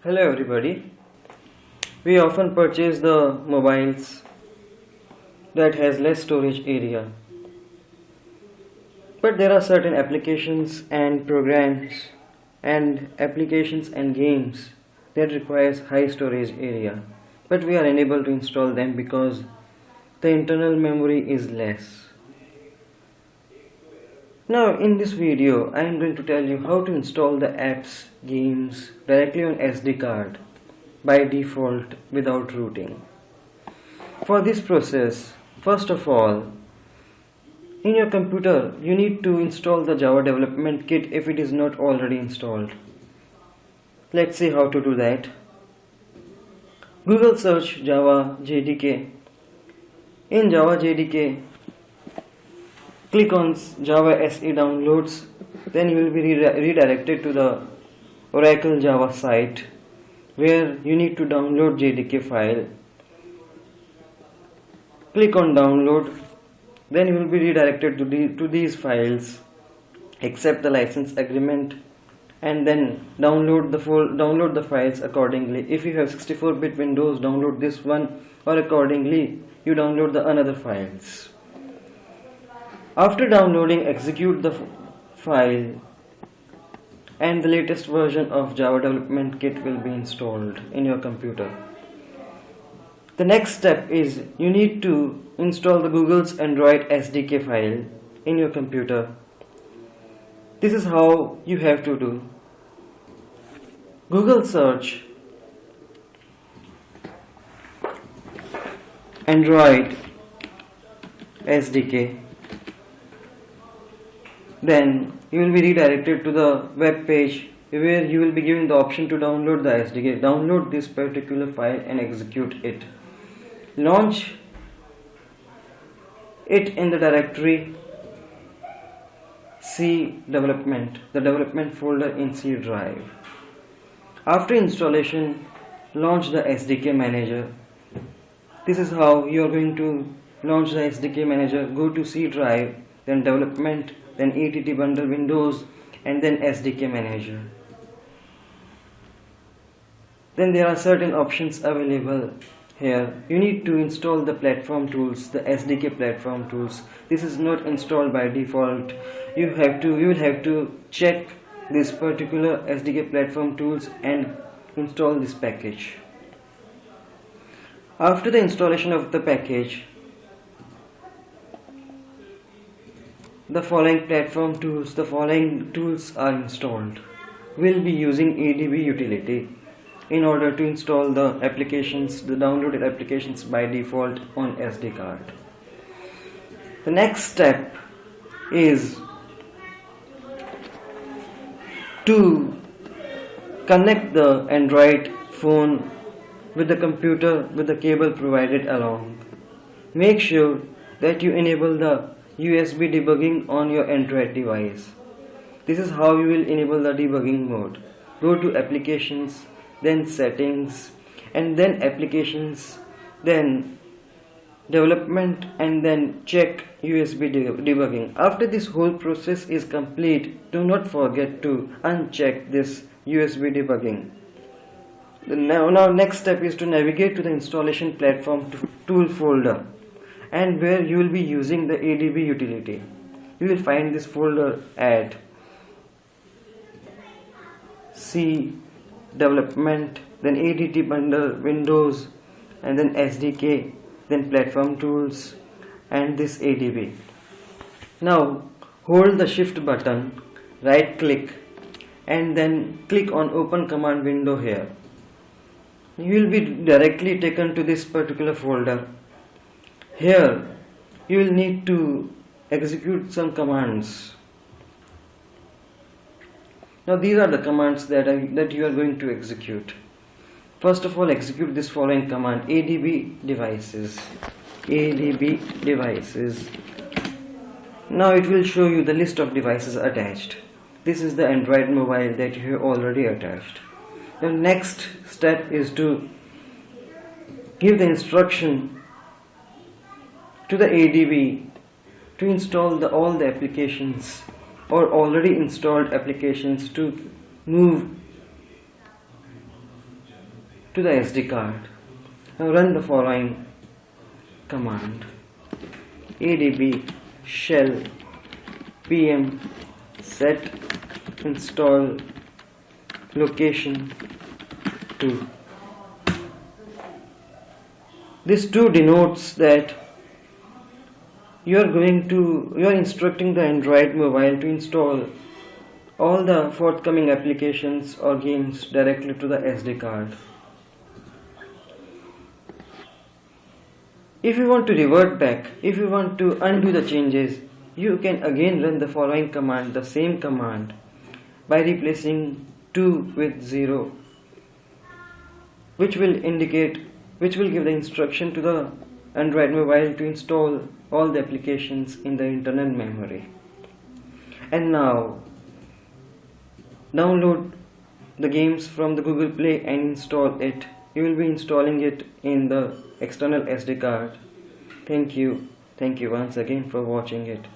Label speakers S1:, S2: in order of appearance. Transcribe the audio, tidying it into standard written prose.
S1: Hello everybody. We often purchase the mobiles that has less storage area. But there are certain applications and programs and applications and games that requires high storage area. But we are unable to install them because the internal memory is less. Now in this video I am going to tell you how to install the apps, games directly on SD card by default without rooting. For this process, first of all, in your computer you need to install the Java development kit if it is not already installed. Let's see how to do that. Google search Java JDK. In Java JDK, click on Java SE downloads, then you will be redirected to the Oracle Java site where you need to download JDK file. Click on download, then you will be redirected to these files, accept the license agreement, and then download the files accordingly. If you have 64-bit Windows, download this one, or accordingly you download the another files. After downloading, execute the file and the latest version of Java Development Kit will be installed in your computer. The next step is you need to install the Google's Android SDK file in your computer. This is how you have to do. Google search Android SDK. Then you will be redirected to the web page where you will be given the option to download the SDK. Download this particular file and execute it. Launch it in the directory C development, the development folder in C drive. After installation, launch the SDK Manager. This is how you are going to launch the SDK Manager. Go to C drive, then development, then ADB bundle Windows, and then SDK Manager. Then there are certain options available here. You need to install the platform tools, the SDK platform tools. This is not installed by default. You will have to check this particular SDK platform tools and install this package. After the installation of the package, the following tools are installed. We'll be using ADB Utility in order to install the applications, the downloaded applications by default on SD card. The next step is to connect the Android phone with the computer with the cable provided along. Make sure that you enable the USB Debugging on your Android device. This is how you will enable the debugging mode. Go to applications, then settings, and then applications, then development, and then check USB debugging. After this whole process is complete, do not forget to uncheck this USB debugging. Now next step is to navigate to the installation platform tool folder, and where you will be using the ADB utility. You will find this folder at C development, then ADB bundle Windows, and then SDK, then platform tools, and this ADB. Now hold the shift button, right click, and then click on open command window here. You will be directly taken to this particular folder. Here you will need to execute some commands. Now these are the commands that you are going to execute. First of all, execute this following command: ADB devices. ADB devices. Now it will show you the list of devices attached. This is the Android mobile that you have already attached. The next step is to give the instruction to the ADB to install all the applications or already installed applications to move to the SD card. Now run the following command: ADB shell pm set install location 2. This 2 denotes that you are instructing the Android mobile to install all the forthcoming applications or games directly to the SD card. If you want to revert back, if you want to undo the changes, you can again run the following command, the same command, by replacing 2 with 0, which will give the instruction to the Android mobile to install all the applications in the internal memory. And now download the games from the Google Play and install it. You will be installing it in the external SD card. Thank you once again for watching it.